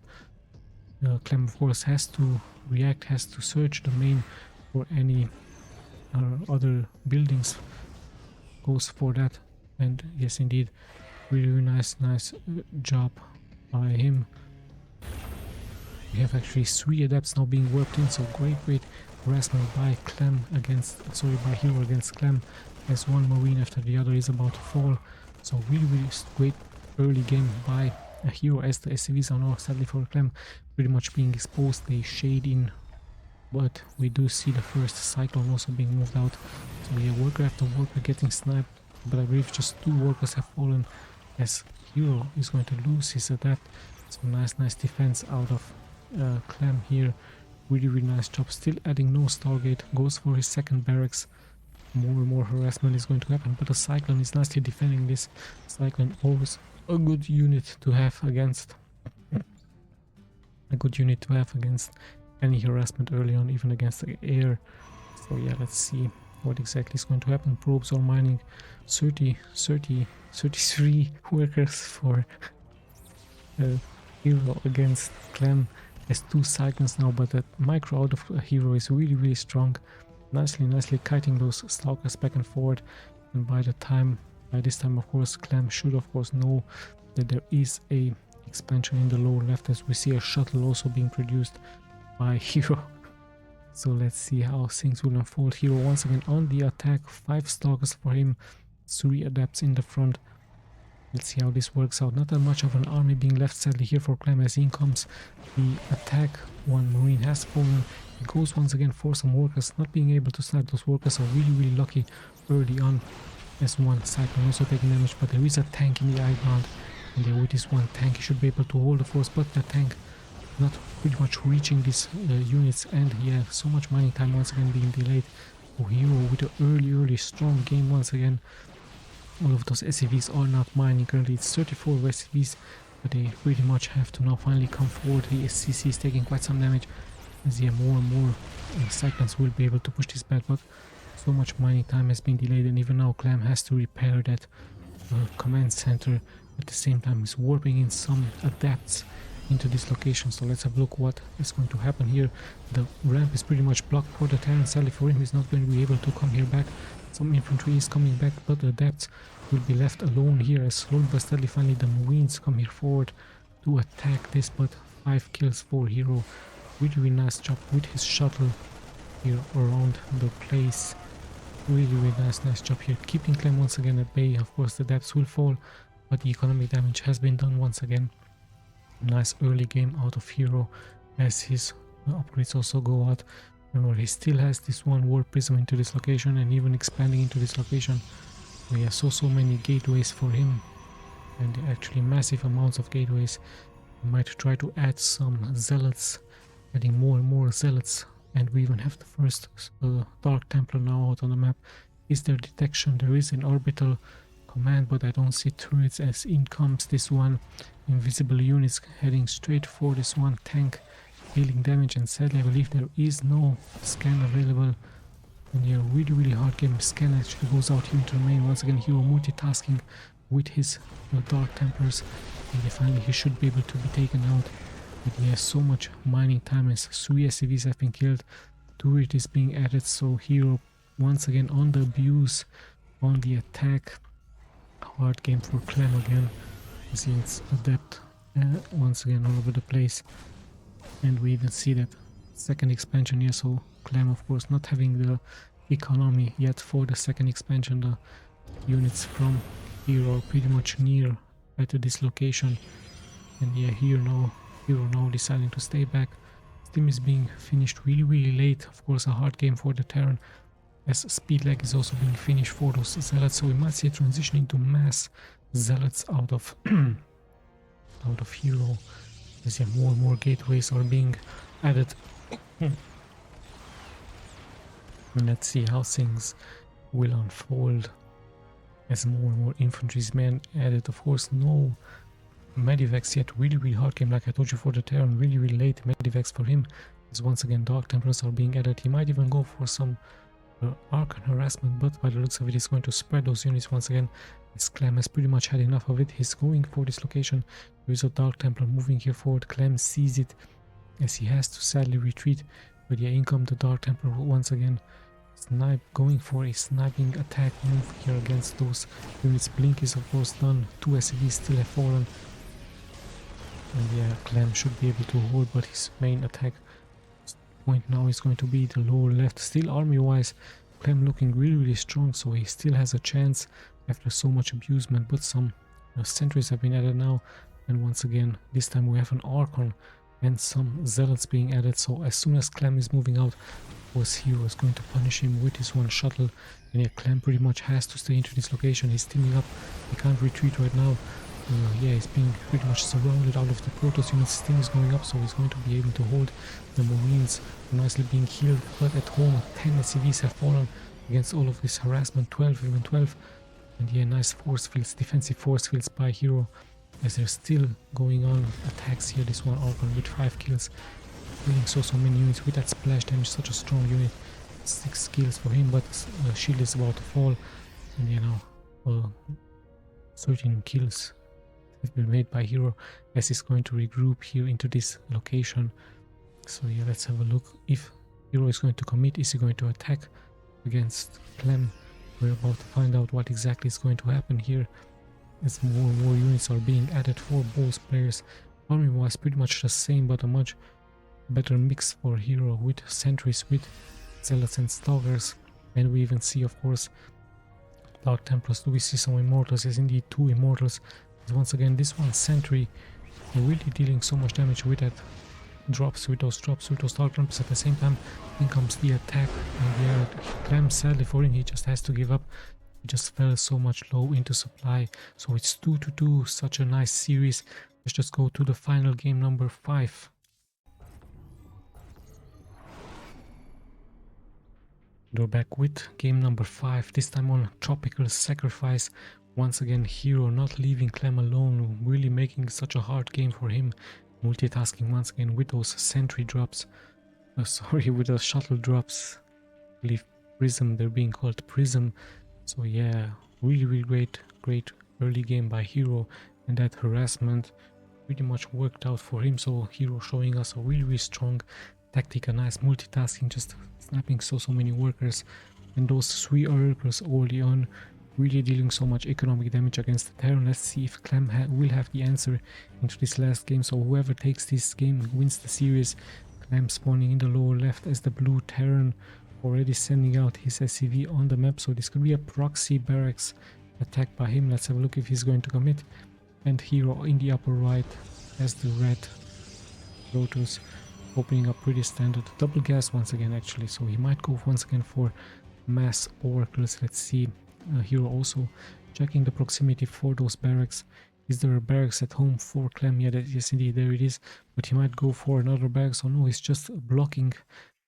A: CLEM of course has to react, has to search the main for any other buildings, goes for that. And yes, indeed, really nice job by him. We have actually 3 adepts now being worked in, so great harassment by by Hero against CLEM, as one Marine after the other is about to fall. So really great early game by a Hero, as the SCVs are now sadly for CLEM pretty much being exposed. They shade in, but we do see the first cyclone also being moved out. So yeah, worker after worker getting sniped, but I believe just 2 workers have fallen, as Hero is going to lose his adept. So nice defense out of CLEM here. Really nice job. Still adding no Stargate, goes for his second barracks. More harassment is going to happen, but the Cyclone is nicely defending this. Cyclone always a good unit to have against any harassment early on, even against the air. So yeah, let's see what exactly is going to happen. Probes are mining 33 workers for Hero against CLEM. Has 2 Cyclones now, but that micro out of Hero is really strong. Nicely kiting those stalkers back and forward. And by this time of course CLEM should of course know that there is a expansion in the lower left, as we see a shuttle also being produced by Hero. So let's see how things will unfold. Hero once again on the attack, 5 stalkers for him, 3 adepts in the front. Let's see how this works out. Not that much of an army being left sadly here for CLEM, as in comes the attack. One Marine has fallen. He goes once again for some workers, not being able to snipe those workers. Are really lucky early on, as one Cyclone also taking damage, but there is a tank in the high ground, and there with this one tank he should be able to hold the force, but the tank not pretty much reaching these units. And yeah, so much mining time once again being delayed for Hero with an early strong game once again. All of those SCVs are not mining. Currently it's 34 SCVs, but they pretty much have to now finally come forward. The SCC is taking quite some damage, as yeah, more and more Cyclones will be able to push this back, but so much mining time has been delayed, and even now CLEM has to repair that command center. At the same time is warping in some adepts into this location. So let's have a look what is going to happen here. The ramp is pretty much blocked for the Terran. Sadly for him, he's not going to be able to come here back. Some infantry is coming back, but the adepts will be left alone here as slowly but steadily finally the Marines come here forward to attack this. But 5 kills for Hero. Really nice job with his shuttle here around the place. Really nice job here, keeping CLEM once again at bay. Of course the depths will fall, but the economic damage has been done once again. Nice early game out of Hero as his upgrades also go out. Remember, he still has this one war prism into this location and even expanding into this location. We have so many gateways for him, and actually massive amounts of gateways. We might try to add some zealots, adding more and more zealots. And we even have the first Dark Templar now out on the map. Is there detection? There is an orbital command, but I don't see turrets as in comes this one. Invisible units heading straight for this one tank, dealing damage, and sadly I believe there is no scan available. And yeah, really hard game. Scan actually goes out here into the main. Once again, Hero multitasking with his Dark Templars, and finally he should be able to be taken out. But he has so much mining time as 3 SCVs have been killed, turret is being added, so Hero once again on the abuse, on the attack. Hard game for CLEM again, as he is adept once again all over the place. And we even see that second expansion here, so CLEM of course not having the economy yet for the second expansion. The units from Hero are pretty much near at this location, and yeah, Hero now deciding to stay back. Steam is being finished really late. Of course a hard game for the Terran, as speed lag is also being finished for those zealots, so we might see a transition into mass zealots out of Hero, as yeah, more and more gateways are being added. Let's see how things will unfold as more and more infantrymen added. Of course no medivacs yet. Really hard game, like I told you, for the Terran. Really late medivacs for him, as once again Dark Templars are being added. He might even go for some Archon harassment, but by the looks of it, he's going to spread those units once again, as CLEM has pretty much had enough of it. He's going for this location. There is a Dark Templar moving here forward. CLEM sees it as he has to sadly retreat, but yeah, in comes the Dark Templar once again. Going for a sniping attack move here against those units. Blink is of course done. 2 SCVs still have fallen. And yeah, CLEM should be able to hold, but his main attack point now is going to be the lower left. Still army wise, CLEM looking really strong, so he still has a chance after so much abusement, but some sentries have been added now, and once again this time we have an Archon and some zealots being added. So as soon as CLEM is moving out, of course Hero is going to punish him with his one shuttle, and yeah, CLEM pretty much has to stay into this location. He's teaming up, he can't retreat right now. Yeah, he's being pretty much surrounded out of the Protoss units. Steam is going up, so he's going to be able to hold. The Marines are nicely being healed, but at home 10 SCVs have fallen against all of this harassment, 12, even 12. And yeah, nice force fields, defensive force fields by Hero, as they're still going on attacks here. This one Archon with 5 kills, killing so many units with that splash damage. Such a strong unit. 6 kills for him, but shield is about to fall, and you know, 13 kills have been made by Hero, as he's going to regroup here into this location. So yeah, let's have a look if Hero is going to commit. Is he going to attack against CLEM? We're about to find out what exactly is going to happen here, as more and more units are being added for both players. Army wise pretty much the same, but a much better mix for Hero, with sentries, with zealots and stalkers. And we even see of course Dark Templars. Do we see some immortals? Yes, indeed, 2 immortals. Once again this one sentry really dealing so much damage with that drops, with those Dark Templars. At the same time in comes the attack, and yeah, CLEM sadly for him, he just has to give up. He just fell so much low into supply. So it's 2-2, such a nice series. Let's just go to the final game number 5. We're back with game number 5, this time on Tropical Sacrifice. Once again Hero not leaving CLEM alone, really making such a hard game for him. Multitasking once again with those sentry drops, with those shuttle drops. I believe Prism, they're being called Prism. So yeah, really great early game by Hero. And that harassment pretty much worked out for him. So Hero showing us a really strong tactic, a nice multitasking, just snapping so many workers, and those 3 oracles early on really dealing so much economic damage against the Terran. Let's see if CLEM will have the answer into this last game. So whoever takes this game wins the series. CLEM spawning in the lower left as the blue Terran, already sending out his SCV on the map. So this could be a proxy barracks attack by him. Let's have a look if he's going to commit. And Hero in the upper right as the red Protoss, opening up pretty standard double gas once again actually. So he might go once again for mass oracles. Let's see. Hero also checking the proximity for those barracks. Is there a barracks at home for CLEM? Yeah, yes indeed, there it is. But he might go for another barracks. Oh no, he's just blocking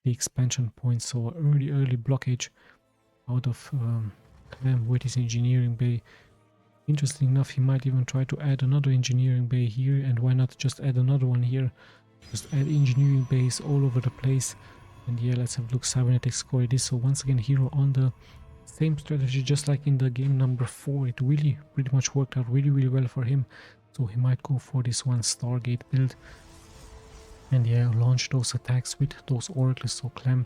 A: the expansion point. So early blockage out of CLEM with his engineering bay. Interesting enough, he might even try to add another engineering bay here, and why not just add another one here? Just add engineering bays all over the place. And yeah, let's have a look. Cybernetics score it is. So once again, Hero on the same strategy, just like in the game number 4. It really pretty much worked out really well for him. So he might go for this one Stargate build. And yeah, launch those attacks with those oracles. So CLEM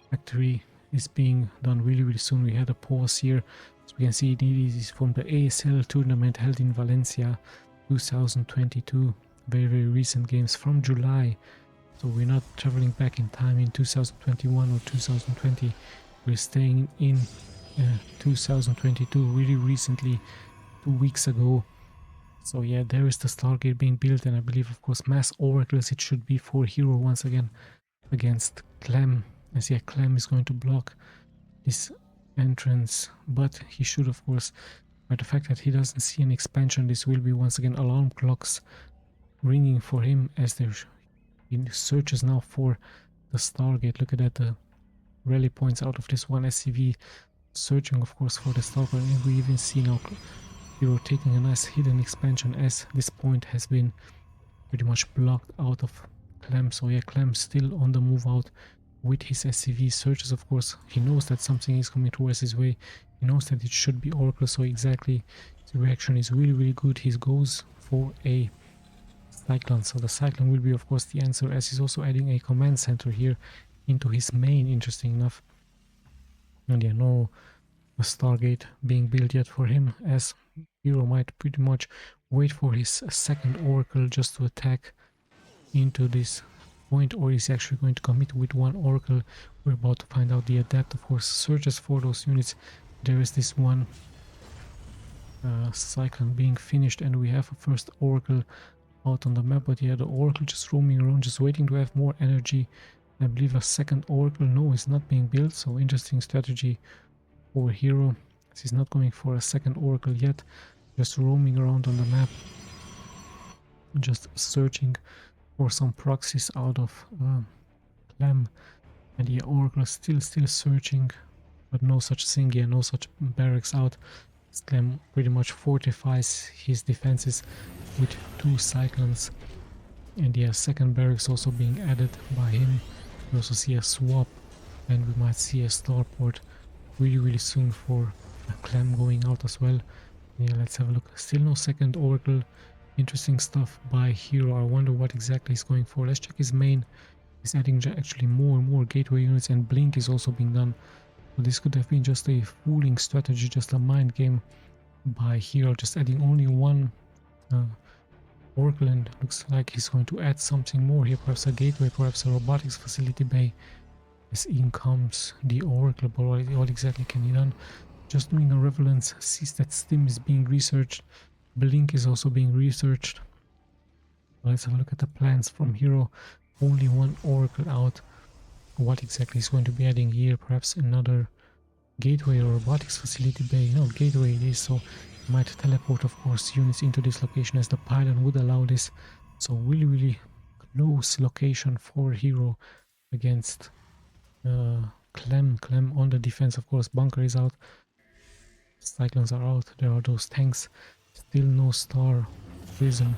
A: factory is being done really soon. We had a pause here. So we can see it is from the ASL tournament held in Valencia 2022. Very recent games from July. So we're not traveling back in time in 2021 or 2020. We're staying in 2022, really recently, 2 weeks ago. So yeah, there is the Stargate being built, and I believe of course mass oracles it should be for Hero once again against CLEM. As yeah, CLEM is going to block this entrance, but he should of course, by the fact that he doesn't see an expansion, this will be once again alarm clocks ringing for him as there he searches now for the Stargate. Look at that, the rally points out of this one SCV, searching of course for the Stargate, and we even see now Hero taking a nice hidden expansion as this point has been pretty much blocked out of CLEM. So yeah, CLEM still on the move out with his SCV searches. Of course, he knows that something is coming towards his way. He knows that it should be Oracle, so exactly the reaction is really good. He goes for a Cyclone. So the Cyclone will be of course the answer, as he's also adding a command center here into his main, interesting enough. And yeah, no Stargate being built yet for him, as Hero might pretty much wait for his second Oracle just to attack into this point, or is he actually going to commit with one Oracle? We're about to find out. The Adept of course searches for those units. There is this one Cyclone being finished, and we have a first Oracle out on the map, but yeah, the Oracle just roaming around, just waiting to have more energy. I believe a second Oracle, no, is not being built, so interesting strategy for Hero. He's not going for a second Oracle yet, just roaming around on the map, just searching for some proxies out of CLEM. And the Oracle is still searching, but no such thing, yeah, no such barracks out. CLEM pretty much fortifies his defenses with 2 Cyclones, and yeah, second barracks also being added by him. We also see a swap, and we might see a starport really soon for CLEM going out as well. Yeah, let's have a look. Still no second Oracle. Interesting stuff by Hero. I wonder what exactly he's going for. Let's check his main. He's adding actually more and more gateway units, and blink is also being done. So this could have been just a fooling strategy, just a mind game by Hero, just adding only one Oracle, and looks like he's going to add something more here, perhaps a gateway, perhaps a robotics facility bay. As in comes the Oracle, but what exactly can he done? Just doing a relevance, sees that Stim is being researched, Blink is also being researched. Let's have a look at the plans from Hero. Only one Oracle out. What exactly is going to be adding here? Perhaps another gateway or robotics facility bay. No, gateway it is, so might teleport of course units into this location, as the pylon would allow this. So really close location for Hero against CLEM. CLEM on the defense, of course. Bunker is out, Cyclones are out, there are those tanks. Still no Star Prison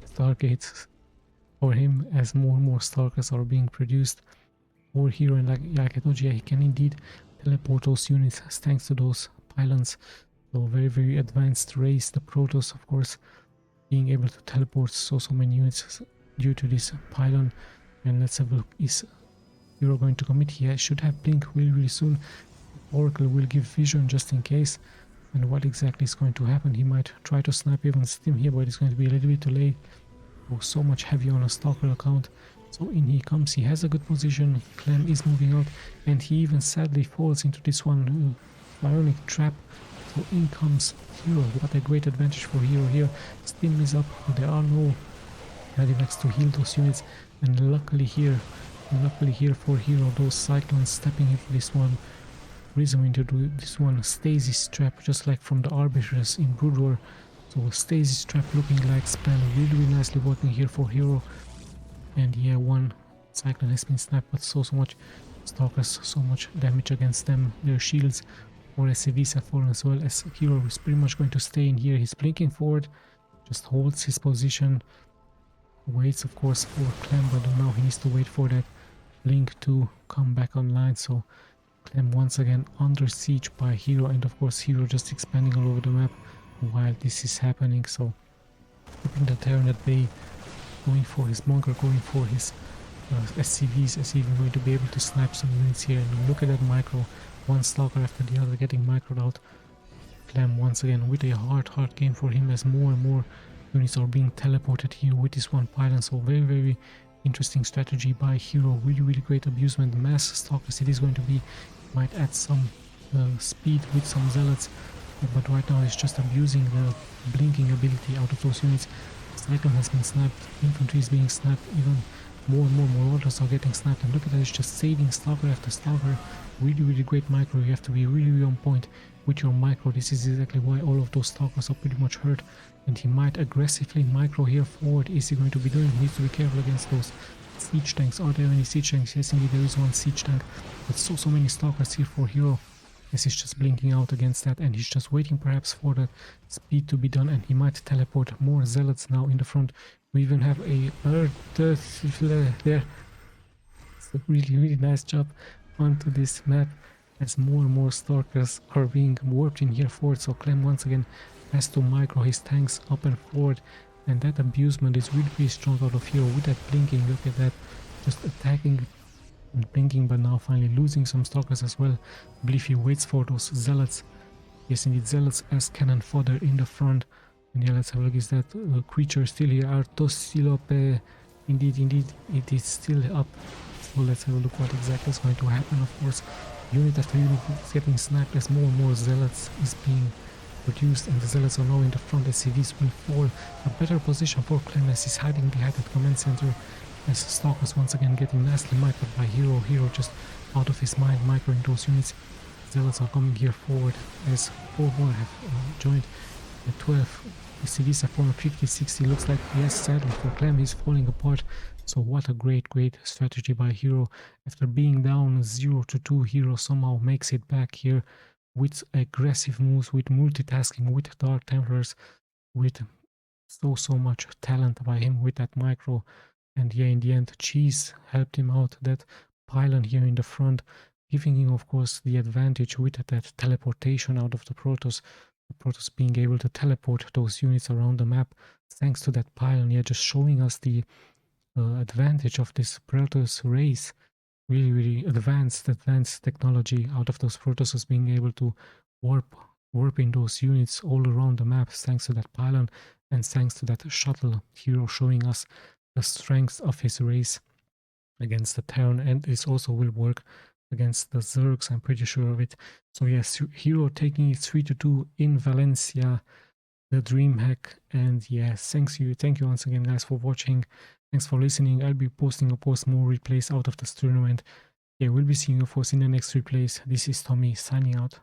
A: Stargates for him, as more and more Stargates are being produced for Hero. And like I told you, he can indeed teleport those units thanks to those pylons. So very advanced race. The Protoss of course being able to teleport so many units due to this pylon. And let's have a look. Is Hero going to commit? He should have blink really soon. Oracle will give vision just in case. And what exactly is going to happen? He might try to snipe even Steam here, but it's going to be a little bit too late. Oh, so much heavy on a Stalker account. So in he comes. He has a good position. CLEM is moving out, and he even sadly falls into this one bionic trap. So in comes Hero. What a great advantage for Hero here. Steam is up. There are no Medivacs to heal those units, and luckily here for Hero, those Cyclones stepping into this one, Prism into this one Stasis trap, just like from the Arbiters in Broodwar. So Stasis trap looking like spell, really nicely working here for Hero. And yeah, one Cyclone has been snapped, but so much Stalkers, so much damage against them. Their shields or SCVs have fallen as well, as Hero is pretty much going to stay in here. He's blinking forward, just holds his position, waits of course for CLEM, but now he needs to wait for that blink to come back online. So CLEM once again under siege by Hero, and of course Hero just expanding all over the map while this is happening. So keeping the Terran at bay, going for his bunker, going for his SCVs, is even going to be able to snipe some units here. And look at that micro, one Stalker after the other getting microed out. CLEM once again with a hard game for him, as more and more units are being teleported here with this one pylon. So very interesting strategy by Hero. Really great abusement. Mass Stalkers it is going to be. Might add some speed with some zealots, but right now it's just abusing the blinking ability out of those units. Cyclone has been snapped, infantry is being snapped, even more and more Marauders are getting snapped, and look at that, it's just saving Stalker after Stalker. Really great micro. You have to be really on point with your micro. This is exactly why all of those Stalkers are pretty much hurt, and he might aggressively micro here forward. Is he going to be doing? He needs to be careful against those siege tanks. Are there any siege tanks? Yes, indeed there is one siege tank, but so many Stalkers here for Hero, as he's just blinking out against that, and he's just waiting perhaps for the speed to be done, and he might teleport more zealots now in the front. We even have a there. It's a really nice job onto this map, as more and more Stalkers are being warped in here forward. So CLEM once again has to micro his tanks up and forward, and that abusement is really strong out of Hero with that blinking. Look at that, just attacking and blinking, but now finally losing some Stalkers as well. I believe he waits for those zealots. Yes, indeed, zealots as cannon fodder in the front. And yeah, let's have a look. Is that creature still here? Artosilope. Indeed, it is still up. So let's have a look what exactly is going to happen. Of course, unit after unit is getting sniped as more and more zealots is being produced, and the zealots are now in the front. SCVs will fall. A better position for CLEM as he's hiding behind that command center, as Stalkers once again getting nicely microed by Hero. Hero just out of his mind microing those units. Zealots are coming here forward, as 4 more have joined. The 12 SCVs have fallen 50-60. Looks like, yes, sadly for CLEM he's falling apart. So what a great strategy by Hero. After being down 0-2, Hero somehow makes it back here with aggressive moves, with multitasking, with Dark Templars, with so much talent by him with that micro. And yeah, in the end, Cheese helped him out, that pylon here in the front, giving him, of course, the advantage with that teleportation out of the Protoss. The Protoss being able to teleport those units around the map thanks to that pylon. Yeah, just showing us the advantage of this Protoss race. Really advanced technology out of those Protosses being able to warp in those units all around the map thanks to that pylon, and thanks to that shuttle. Hero showing us the strength of his race against the Terran, and this also will work against the Zergs, I'm pretty sure of it. So yes, Hero taking it 3-2 in Valencia, the Dreamhack. And yeah, thank you once again guys for watching. Thanks for listening. I'll be posting of course more replays out of this tournament. Yeah, we'll be seeing you of course in the next replays. This is Tommy signing out.